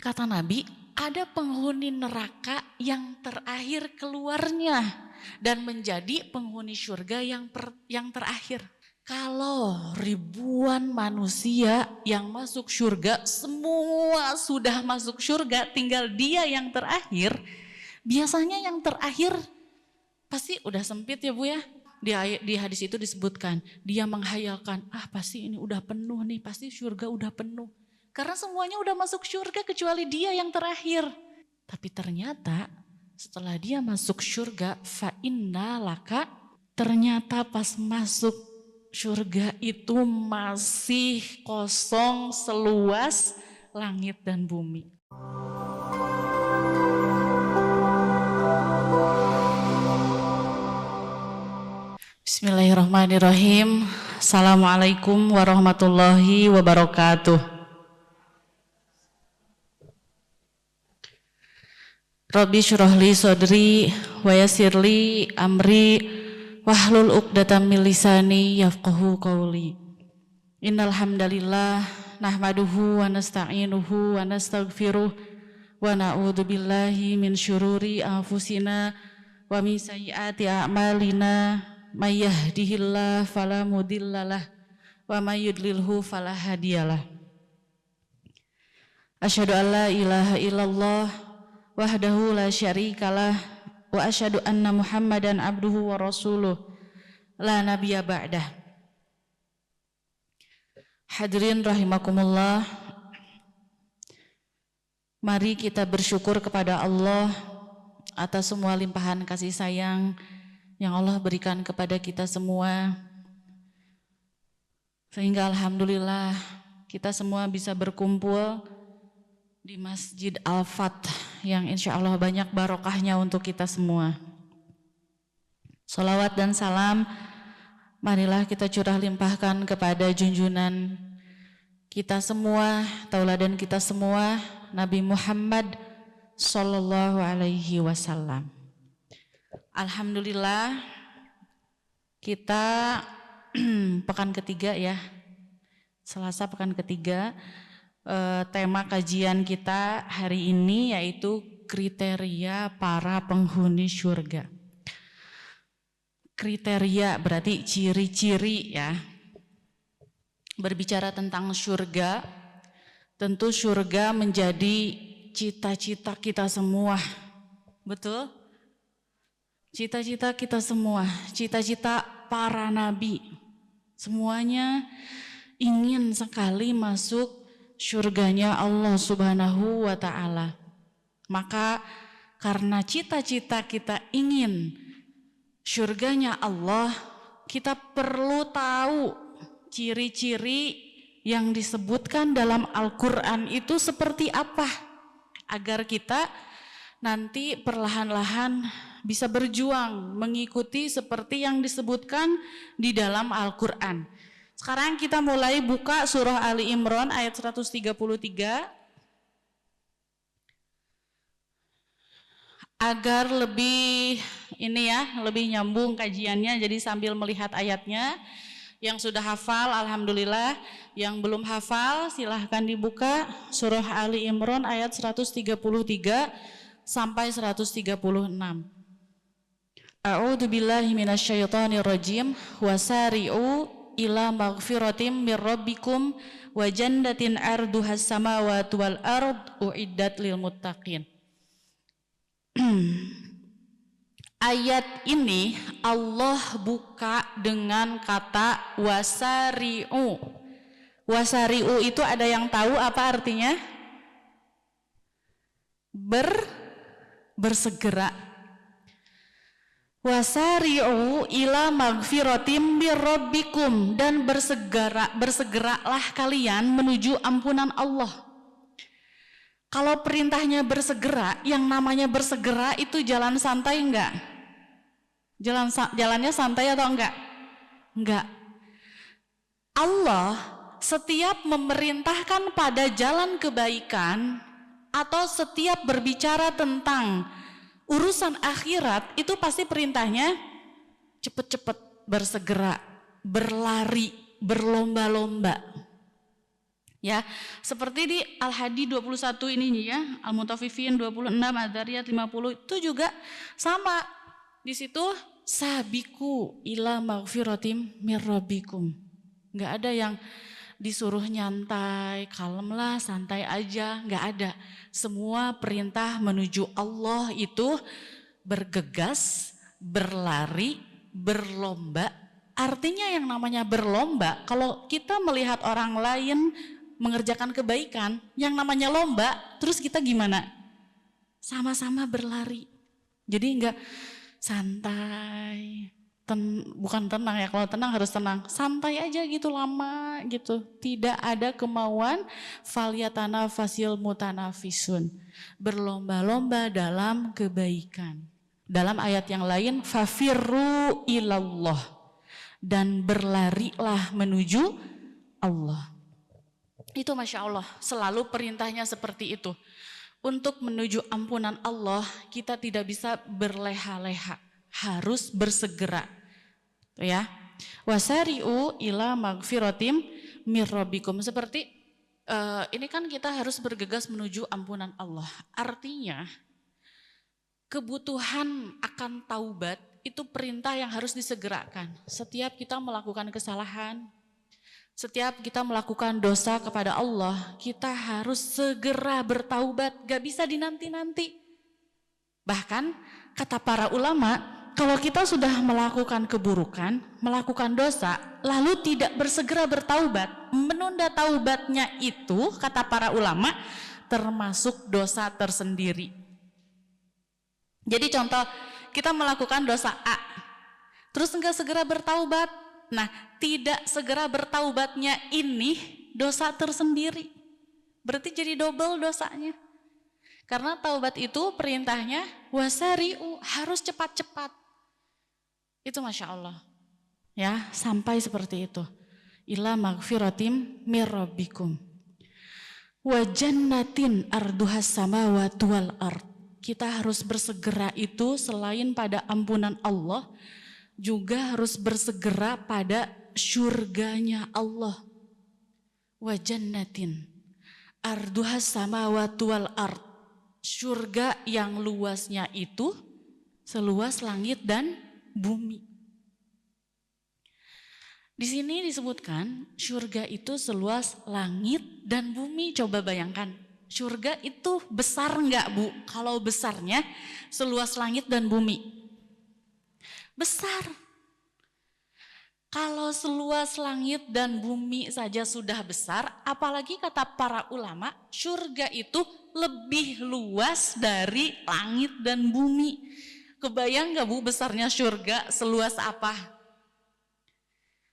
kata Nabi, ada penghuni neraka yang terakhir keluarnya dan menjadi penghuni surga yang terakhir. Kalau ribuan manusia yang masuk surga, semua sudah masuk surga, tinggal dia yang terakhir. Biasanya yang terakhir pasti udah sempit ya Bu ya. Di hadis itu disebutkan, dia menghayalkan, pasti ini udah penuh nih, pasti surga udah penuh. Karena semuanya udah masuk surga kecuali dia yang terakhir. Tapi ternyata setelah dia masuk surga, fa inna laka, ternyata pas masuk surga itu masih kosong seluas langit dan bumi. Bismillahirrahmanirrahim. Assalamualaikum warahmatullahi wabarakatuh. Rabbi syurahli sodri wa yassirli amri wahlul uqdatam min lisani yafqahu qawli. Innal hamdalillah nahmaduhu wa nasta'inuhu wa nastaghfiruh wa na'udzu billahi min syururi anfusina wa min sayyiati a'malina. May yahdihillahu fala mudhillalah wa may yudlilhu fala hadiyalah. Asyhadu an la ilaha illallah wahdahu la syarikalah wa asyhadu anna Muhammadan abduhu wa rasuluh la nabiyya ba'dah. Hadirin rahimakumullah, mari kita bersyukur kepada Allah atas semua limpahan kasih sayang yang Allah berikan kepada kita semua, sehingga alhamdulillah kita semua bisa berkumpul di Masjid Al-Fath yang insya Allah banyak barokahnya untuk kita semua. Salawat dan salam marilah kita curah limpahkan kepada junjunan kita semua, tauladan kita semua, Nabi Muhammad Sallallahu Alaihi Wasallam. Alhamdulillah kita pekan ketiga ya, Selasa pekan ketiga. Tema kajian kita hari ini yaitu kriteria para penghuni surga. Kriteria berarti ciri-ciri ya. Berbicara tentang surga, tentu surga menjadi cita-cita kita semua. Betul? Cita-cita kita semua, cita-cita para nabi, semuanya ingin sekali masuk surganya Allah Subhanahu wa Ta'ala. Maka karena cita-cita kita ingin surganya Allah, kita perlu tahu ciri-ciri yang disebutkan dalam Al-Quran itu seperti apa, agar kita nanti perlahan-lahan bisa berjuang mengikuti seperti yang disebutkan di dalam Al-Quran. Sekarang kita mulai buka surah Ali Imran ayat 133. Agar lebih lebih nyambung kajiannya, jadi sambil melihat ayatnya. Yang sudah hafal alhamdulillah, yang belum hafal silahkan dibuka surah Ali Imran ayat 133 sampai 136. A'udzu billahi minasyaitonir rajim. Wasari'u ila maghfiratin mir rabbikum wa jannatin arduhas samawati wal ard uiddat lil muttaqin. Ayat ini Allah buka dengan kata wasari'u. Wasari'u itu ada yang tahu apa artinya? Bersegera. Wasari'u ila magfiratim birrabbikum, dan bersegeralah kalian menuju ampunan Allah. Kalau perintahnya bersegera, yang namanya bersegera itu jalan santai enggak? Jalannya santai atau enggak? Enggak. Allah setiap memerintahkan pada jalan kebaikan atau setiap berbicara tentang urusan akhirat itu pasti perintahnya cepet-cepet, bersegera, berlari, berlomba-lomba. Ya, seperti di Al-Hadi 21 ini ya, Al-Mutaffifin 26, Ad-Dzariyat 50 itu juga sama. Di situ sabiku ila maghfiratim mir rabbikum. Enggak ada yang disuruh nyantai, kalem lah, santai aja, enggak ada. Semua perintah menuju Allah itu bergegas, berlari, berlomba. Artinya yang namanya berlomba, kalau kita melihat orang lain mengerjakan kebaikan, yang namanya lomba, terus kita gimana? Sama-sama berlari. Jadi enggak santai, bukan tenang ya, kalau tenang harus tenang, santai aja gitu lama gitu. Tidak ada kemauan falyatana fasil mutanafisun, berlomba-lomba dalam kebaikan. Dalam ayat yang lain, fafirru ilallah, dan berlarilah menuju Allah. Itu Masya Allah, selalu perintahnya seperti itu. Untuk menuju ampunan Allah, kita tidak bisa berleha-leha, harus bersegera. Ya, wasari'u ila magfiratim mir rabbikum. Seperti ini kan kita harus bergegas menuju ampunan Allah. Artinya kebutuhan akan taubat itu perintah yang harus disegerakan. Setiap kita melakukan kesalahan, setiap kita melakukan dosa kepada Allah, kita harus segera bertaubat, gak bisa dinanti-nanti. Bahkan kata para ulama, kalau kita sudah melakukan keburukan, melakukan dosa, lalu tidak bersegera bertaubat, menunda taubatnya itu, kata para ulama, termasuk dosa tersendiri. Jadi contoh, kita melakukan dosa A, terus enggak segera bertaubat. Nah, tidak segera bertaubatnya ini dosa tersendiri. Berarti jadi double dosanya. Karena taubat itu perintahnya wasari'u, harus cepat-cepat. Itu Masya Allah. Ya, sampai seperti itu. Ila magfiratim mir rabbikum. Wa jannatin arduhas samawati wal ard. Kita harus bersegera itu selain pada ampunan Allah, juga harus bersegera pada syurganya Allah. Wa jannatin arduhas samawati wal ard. Syurga yang luasnya itu seluas langit dan bumi. Di sini disebutkan syurga itu seluas langit dan bumi. Coba bayangkan, syurga itu besar enggak Bu? Kalau besarnya seluas langit dan bumi. Besar. Kalau seluas langit dan bumi saja sudah besar, apalagi kata para ulama, syurga itu lebih luas dari langit dan bumi. Kebayang gak Bu besarnya syurga seluas apa?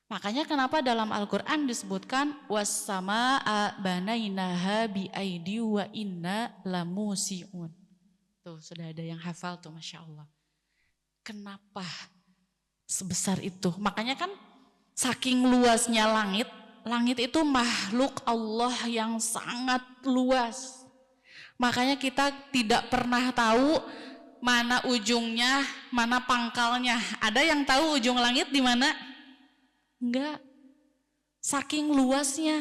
Makanya kenapa dalam Al-Quran disebutkan was-samaa'a banainaha bi'aidi wa inna lamusi'un. Tuh sudah ada yang hafal tuh Masya Allah. Kenapa sebesar itu? Makanya kan saking luasnya langit, langit itu makhluk Allah yang sangat luas. Makanya kita tidak pernah tahu mana ujungnya, mana pangkalnya. Ada yang tahu ujung langit di mana? Enggak. Saking luasnya.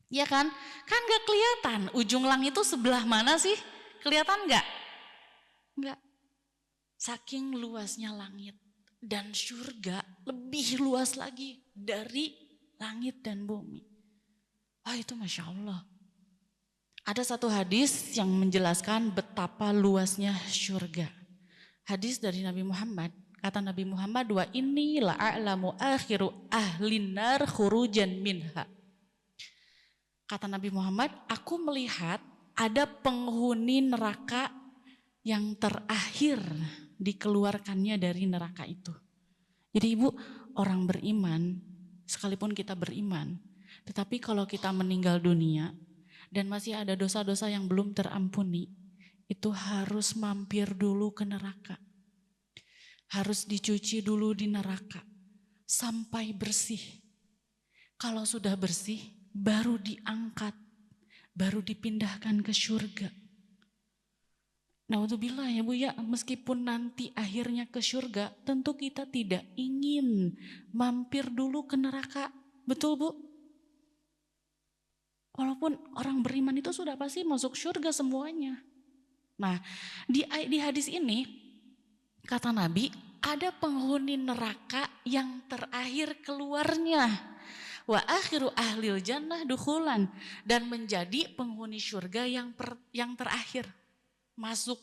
Ya kan? Kan gak kelihatan ujung langit itu sebelah mana sih? Kelihatan gak? Enggak. Saking luasnya langit dan surga lebih luas lagi dari langit dan bumi. Wah itu Masya Allah. Ada satu hadis yang menjelaskan betapa luasnya surga. Hadis dari Nabi Muhammad. Kata Nabi Muhammad, wa inni la'a'lamu akhiru ahlin nar khurujan minha. Kata Nabi Muhammad, aku melihat ada penghuni neraka yang terakhir dikeluarkannya dari neraka itu. Jadi Ibu, orang beriman, sekalipun kita beriman, tetapi kalau kita meninggal dunia dan masih ada dosa-dosa yang belum terampuni, itu harus mampir dulu ke neraka. Harus dicuci dulu di neraka sampai bersih. Kalau sudah bersih, baru diangkat, baru dipindahkan ke surga. Naudzubillah ya Bu ya, meskipun nanti akhirnya ke surga, tentu kita tidak ingin mampir dulu ke neraka. Betul Bu? Walaupun orang beriman itu sudah pasti masuk surga semuanya. Nah, di hadis ini kata Nabi, ada penghuni neraka yang terakhir keluarnya. Wa akhiru ahlil jannah dukhulan, dan menjadi penghuni surga yang terakhir. Masuk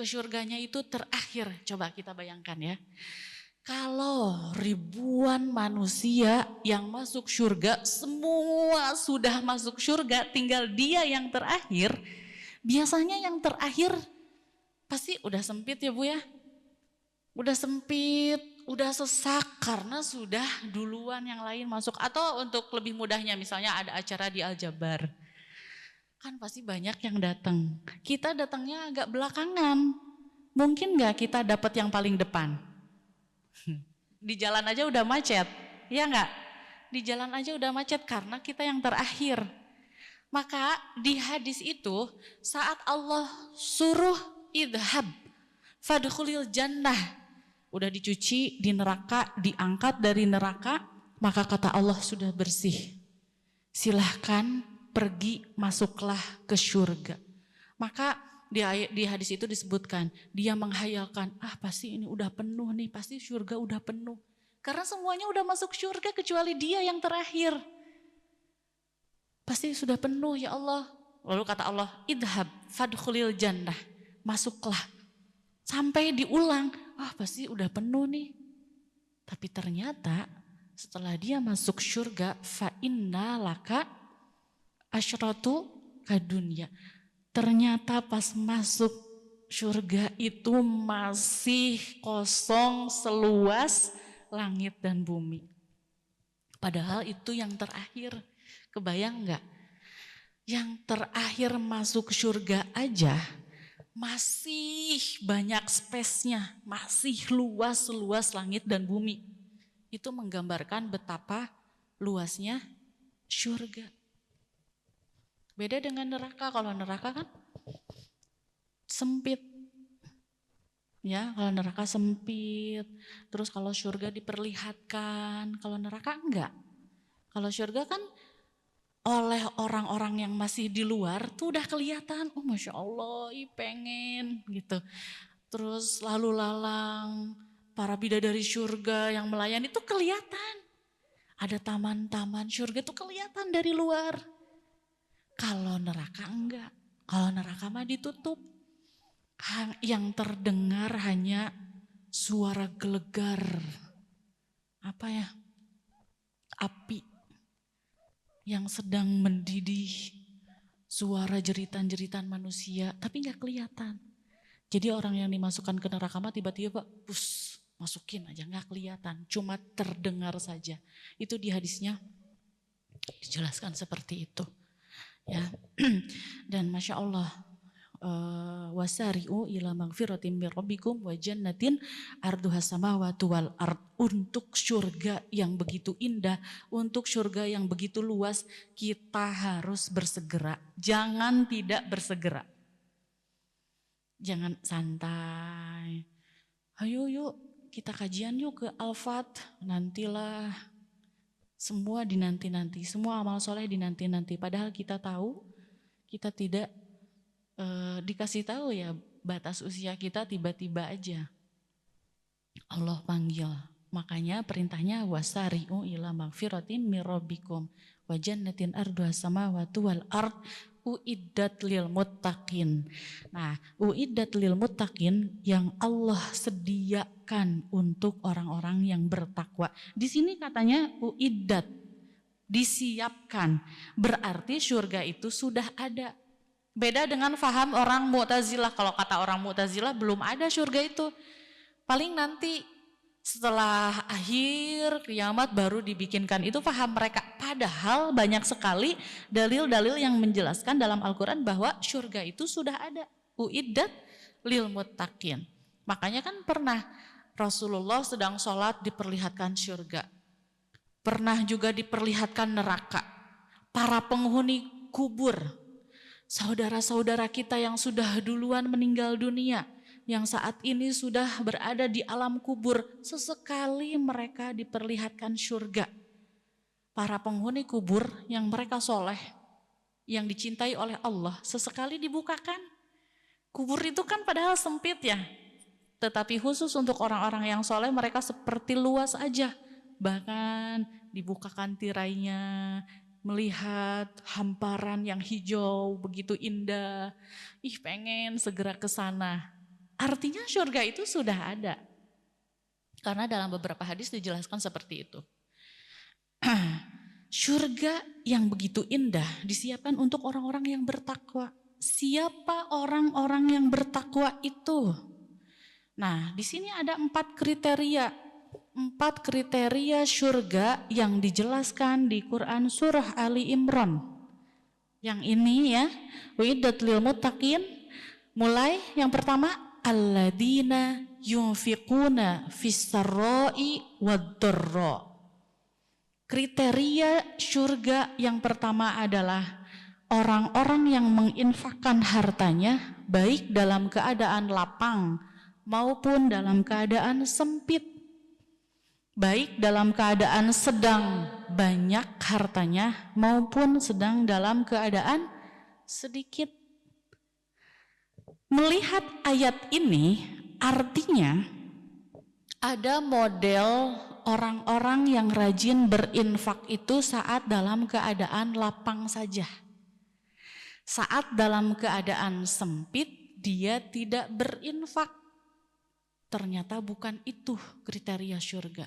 ke surganya itu terakhir. Coba kita bayangkan ya. Kalau ribuan manusia yang masuk surga, semua sudah masuk surga, tinggal dia yang terakhir. Biasanya yang terakhir pasti udah sempit ya Bu ya. Udah sempit, udah sesak karena sudah duluan yang lain masuk. Atau untuk lebih mudahnya misalnya ada acara di Al-Jabar. Kan pasti banyak yang datang. Kita datangnya agak belakangan. Mungkin gak kita dapat yang paling depan? Di jalan aja udah macet, ya enggak? Di jalan aja udah macet karena kita yang terakhir. Maka di hadis itu saat Allah suruh idhab fadkhulil jannah, udah dicuci di neraka, diangkat dari neraka, maka kata Allah sudah bersih. Silahkan pergi, masuklah ke surga. Maka di hadis itu disebutkan, dia menghayalkan, pasti ini udah penuh nih, pasti surga udah penuh. Karena semuanya udah masuk surga kecuali dia yang terakhir. Pasti sudah penuh ya Allah. Lalu kata Allah, idhab fadkhulil jannah, masuklah. Sampai diulang, pasti udah penuh nih. Tapi ternyata setelah dia masuk surga, fa inna laka asyratu kadunya. Ternyata pas masuk surga itu masih kosong seluas langit dan bumi. Padahal itu yang terakhir. Kebayang gak? Yang terakhir masuk surga aja masih banyak space-nya, masih luas-luas langit dan bumi. Itu menggambarkan betapa luasnya surga. Beda dengan neraka, kalau neraka kan sempit. Ya, kalau neraka sempit. Terus kalau surga diperlihatkan, kalau neraka enggak. Kalau surga kan oleh orang-orang yang masih di luar tuh udah kelihatan, Masya Allah, pengen gitu. Terus lalu lalang para bidadari surga yang melayani itu kelihatan. Ada taman-taman surga tuh kelihatan dari luar. Kalau neraka enggak, kalau neraka mah ditutup. Yang terdengar hanya suara gelegar, api yang sedang mendidih, suara jeritan-jeritan manusia, tapi enggak kelihatan. Jadi orang yang dimasukkan ke neraka mah tiba-tiba masukin aja, enggak kelihatan, cuma terdengar saja. Itu di hadisnya dijelaskan seperti itu. Ya, dan Masya Allah, wasari'u ila magfiratin min rabbikum wa jannatin arduhas samawati wal ard. Untuk surga yang begitu indah, untuk surga yang begitu luas, kita harus bersegera. Jangan tidak bersegera. Jangan santai. Ayo yuk kita kajian yuk ke Al-Fat, nantilah. Semua dinanti-nanti, semua amal soleh dinanti-nanti. Padahal kita tahu, kita tidak dikasih tahu ya batas usia kita, tiba-tiba aja Allah panggil. Makanya perintahnya wasari'u ila magfiratin mir rabbikum wa jannatin arduhas samawati wal ard uiddat lil muttaqin. Nah, uiddat lil muttaqin yang Allah sediakan untuk orang-orang yang bertakwa. Di sini katanya uiddat, disiapkan. Berarti surga itu sudah ada. Beda dengan faham orang Mu'tazilah. Kalau kata orang Mu'tazilah belum ada surga itu. Paling nanti setelah akhir kiamat baru dibikinkan, itu paham mereka. Padahal banyak sekali dalil-dalil yang menjelaskan dalam Al-Quran bahwa surga itu sudah ada. Uiddat lil muttaqin. Makanya kan pernah Rasulullah sedang sholat diperlihatkan surga. Pernah juga diperlihatkan neraka. Para penghuni kubur, saudara-saudara kita yang sudah duluan meninggal dunia, yang saat ini sudah berada di alam kubur, sesekali mereka diperlihatkan surga. Para penghuni kubur yang mereka soleh, yang dicintai oleh Allah sesekali dibukakan. Kubur itu kan padahal sempit ya, tetapi khusus untuk orang-orang yang soleh mereka seperti luas aja. Bahkan dibukakan tirainya, melihat hamparan yang hijau begitu indah. Ih, pengen segera ke sana. Artinya surga itu sudah ada. Karena dalam beberapa hadis dijelaskan seperti itu. Surga yang begitu indah disiapkan untuk orang-orang yang bertakwa. Siapa orang-orang yang bertakwa itu? Nah, di sini ada 4 kriteria. 4 kriteria surga yang dijelaskan di Quran surah Ali Imran. Yang ini ya, uiddat lil muttaqin. Mulai yang pertama, alladzina yunfiquna fis-sarra'i wad-dharra. Kriteria surga yang pertama adalah orang-orang yang menginfakkan hartanya baik dalam keadaan lapang maupun dalam keadaan sempit. Baik dalam keadaan sedang banyak hartanya maupun sedang dalam keadaan sedikit. Melihat ayat ini artinya ada model orang-orang yang rajin berinfak itu saat dalam keadaan lapang saja. Saat dalam keadaan sempit dia tidak berinfak. Ternyata bukan itu kriteria surga.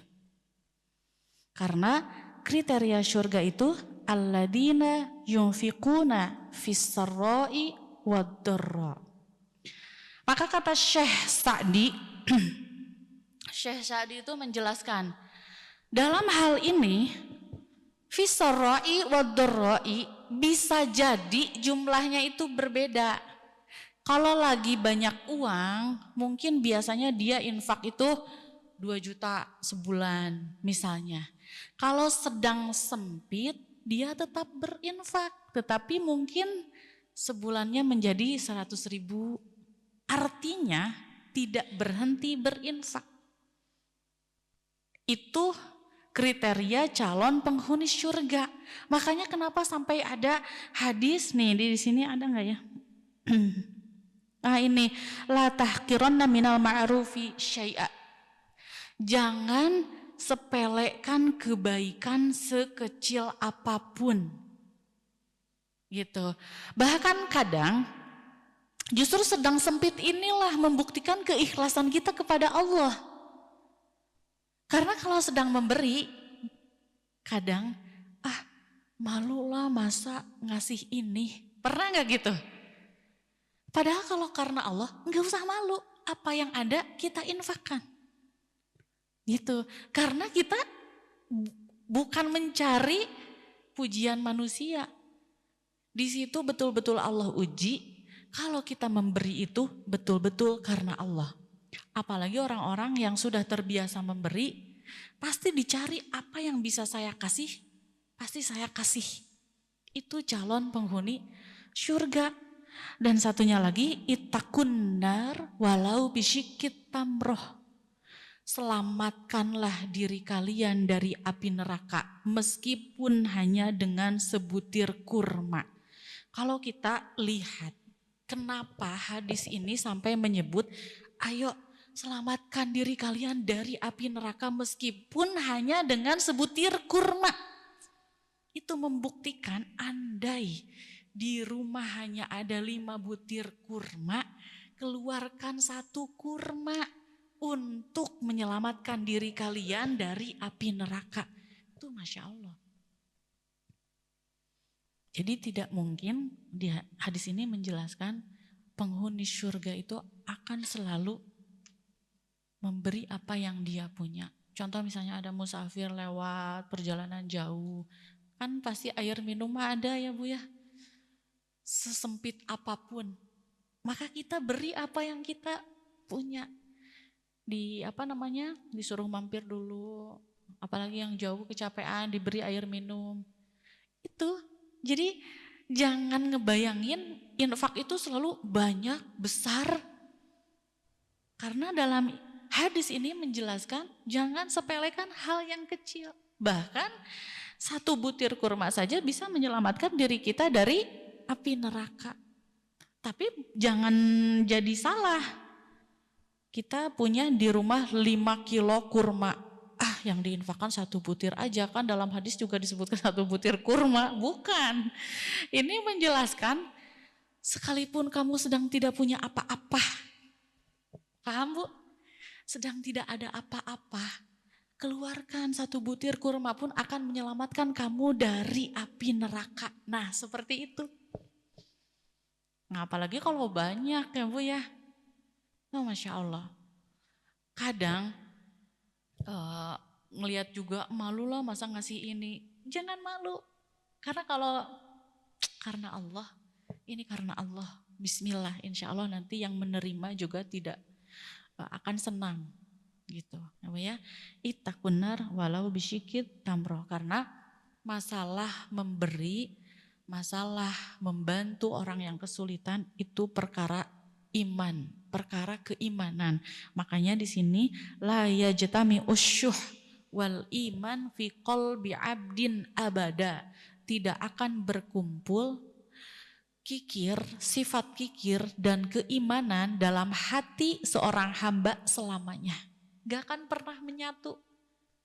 Karena kriteria surga itu alladzina yunfiquna fis-sarra'i wad-dharra. Maka kata Syekh Sa'di Syekh Sa'di itu menjelaskan dalam hal ini fis-sarra'i wad-dharra'i bisa jadi jumlahnya itu berbeda. Kalau lagi banyak uang, mungkin biasanya dia infak itu 2 juta sebulan misalnya. Kalau sedang sempit, dia tetap berinfak, tetapi mungkin sebulannya menjadi 100 ribu. Artinya tidak berhenti berinfak. Itu kriteria calon penghuni surga. Makanya kenapa sampai ada hadis nih, di sini ada nggak ya? Nah ini, la tahqiranna minal ma'rufi syai'a. Jangan sepelekan kebaikan sekecil apapun. Gitu. Bahkan kadang justru sedang sempit inilah membuktikan keikhlasan kita kepada Allah. Karena kalau sedang memberi, kadang malu lah masa ngasih ini. Pernah gak gitu? Padahal kalau karena Allah gak usah malu. Apa yang ada kita infakkan. Gitu. Karena kita bukan mencari pujian manusia. Di situ betul-betul Allah uji. Kalau kita memberi itu betul-betul karena Allah. Apalagi orang-orang yang sudah terbiasa memberi, pasti dicari apa yang bisa saya kasih, pasti saya kasih. Itu calon penghuni surga. Dan satunya lagi, ittaqun nar walau bisyikit tamroh. Selamatkanlah diri kalian dari api neraka meskipun hanya dengan sebutir kurma. Kalau kita lihat kenapa hadis ini sampai menyebut ayo selamatkan diri kalian dari api neraka meskipun hanya dengan sebutir kurma. Itu membuktikan andai di rumah hanya ada 5 butir kurma, keluarkan 1 kurma untuk menyelamatkan diri kalian dari api neraka. Itu Masya Allah. Jadi tidak mungkin di hadis ini menjelaskan penghuni surga itu akan selalu memberi apa yang dia punya. Contoh misalnya ada musafir lewat perjalanan jauh, kan pasti air minum ada ya Bu ya. Sesempit apapun, maka kita beri apa yang kita punya. Disuruh mampir dulu, apalagi yang jauh kecapean diberi air minum. Itu, jadi jangan ngebayangin infak itu selalu banyak, besar. Karena dalam hadis ini menjelaskan jangan sepelekan hal yang kecil. Bahkan 1 butir kurma saja bisa menyelamatkan diri kita dari api neraka. Tapi jangan jadi salah. Kita punya di rumah 5 kilo kurma. Yang diinfakkan 1 butir aja, kan dalam hadis juga disebutkan 1 butir kurma. Bukan. Ini menjelaskan sekalipun kamu sedang tidak punya apa-apa. Paham, Bu? Sedang tidak ada apa-apa. Keluarkan 1 butir kurma pun akan menyelamatkan kamu dari api neraka. Nah, seperti itu. Nah, apalagi kalau banyak ya, Bu ya. Oh, Masya Allah. Kadang ngelihat juga malu lah masa ngasih ini. Jangan malu. Karena Allah, ini karena Allah. Bismillah, insya Allah nanti yang menerima juga tidak akan senang. Gitu. Ya. Ittaqunar walau bisyikit tamroh. Karena masalah memberi, masalah membantu orang yang kesulitan itu perkara iman, perkara keimanan. Makanya di sini la yajtami usyuh wal iman fi qalbi abdin abada. Tidak akan berkumpul kikir, sifat kikir dan keimanan dalam hati seorang hamba selamanya. Gak akan pernah menyatu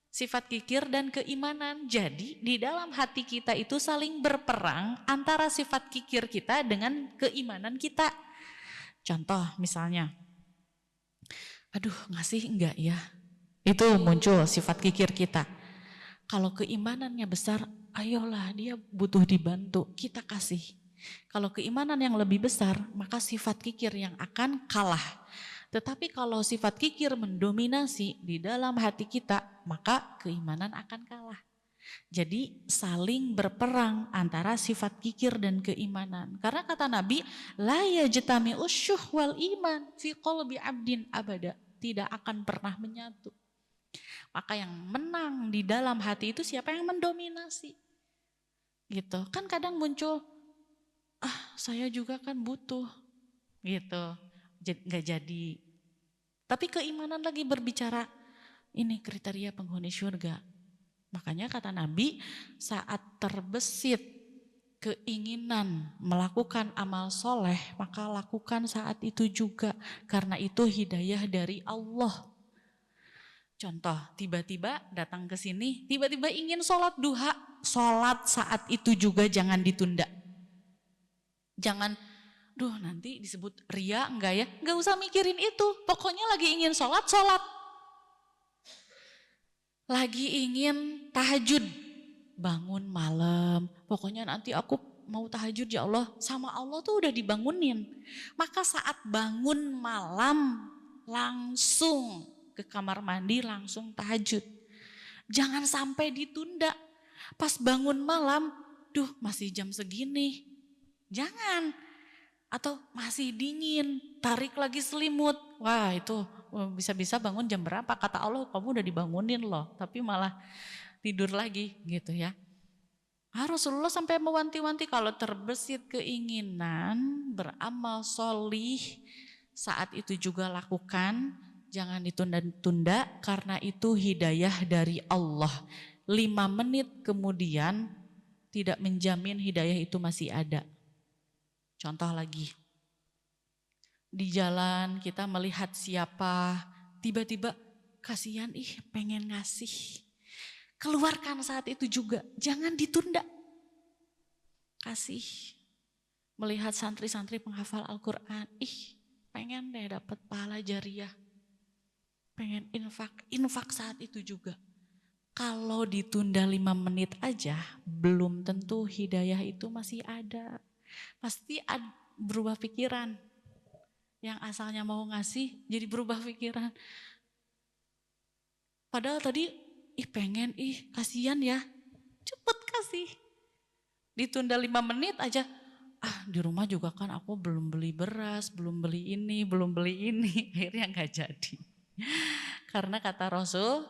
sifat kikir dan keimanan. Jadi di dalam hati kita itu saling berperang antara sifat kikir kita dengan keimanan kita. Contoh misalnya, aduh ngasih enggak ya? Itu muncul sifat kikir kita. Kalau keimanannya besar, ayolah dia butuh dibantu, kita kasih. Kalau keimanan yang lebih besar, maka sifat kikir yang akan kalah. Tetapi kalau sifat kikir mendominasi di dalam hati kita, maka keimanan akan kalah. Jadi saling berperang antara sifat kikir dan keimanan. Karena kata Nabi, la yajtami usyuh wal iman fi qalbi abdin abada. Tidak akan pernah menyatu. Maka yang menang di dalam hati itu siapa yang mendominasi. Gitu. Kan kadang muncul, saya juga kan butuh. Gitu. Gak jadi. Tapi keimanan lagi berbicara, ini kriteria penghuni surga. Makanya kata Nabi, saat terbesit keinginan melakukan amal soleh, maka lakukan saat itu juga. Karena itu hidayah dari Allah. Contoh, tiba-tiba datang ke sini, tiba-tiba ingin sholat duha, sholat saat itu juga jangan ditunda. Jangan, nanti disebut ria enggak ya? Enggak usah mikirin itu, pokoknya lagi ingin sholat. Lagi ingin tahajud, bangun malam, pokoknya nanti aku mau tahajud ya Allah, sama Allah tuh udah dibangunin. Maka saat bangun malam langsung ke kamar mandi, langsung tahajud. Jangan sampai ditunda, pas bangun malam, masih jam segini, jangan. Atau masih dingin, tarik lagi selimut, wah itu bisa-bisa bangun jam berapa, kata Allah kamu udah dibangunin loh, tapi malah tidur lagi gitu ya. Rasulullah sampai mewanti-wanti kalau terbesit keinginan beramal solih, saat itu juga lakukan, jangan ditunda-tunda karena itu hidayah dari Allah. 5 menit kemudian tidak menjamin hidayah itu masih ada. Contoh lagi, di jalan kita melihat siapa, tiba-tiba kasihan, pengen ngasih. Keluarkan saat itu juga, jangan ditunda. Kasih. Melihat santri-santri penghafal Al-Quran, pengen deh dapat pahala jariah. Pengen infak saat itu juga. Kalau ditunda 5 menit aja, belum tentu hidayah itu masih ada. Pasti berubah pikiran. Yang asalnya mau ngasih jadi berubah pikiran. Padahal tadi pengen, kasihan ya. Cepet kasih. Ditunda 5 menit aja. Di rumah juga kan aku belum beli beras, belum beli ini. Akhirnya gak jadi. Karena kata Rasul,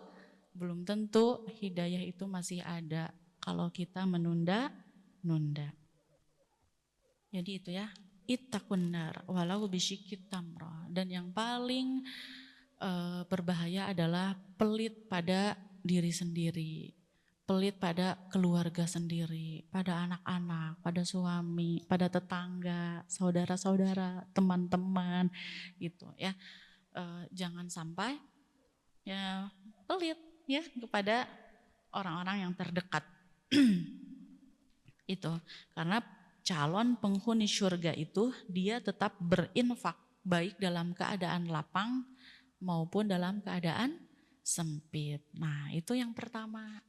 belum tentu hidayah itu masih ada. Kalau kita menunda. Jadi itu ya, ittaqunnar walau bisyikit tamrah. Dan yang paling berbahaya adalah pelit pada diri sendiri. pelit pada keluarga sendiri, pada anak-anak, pada suami, pada tetangga, saudara-saudara, teman-teman gitu ya. Jangan sampai ya pelit ya kepada orang-orang yang terdekat. Itu karena calon penghuni surga itu dia tetap berinfak baik dalam keadaan lapang maupun dalam keadaan sempit. Nah, itu yang pertama.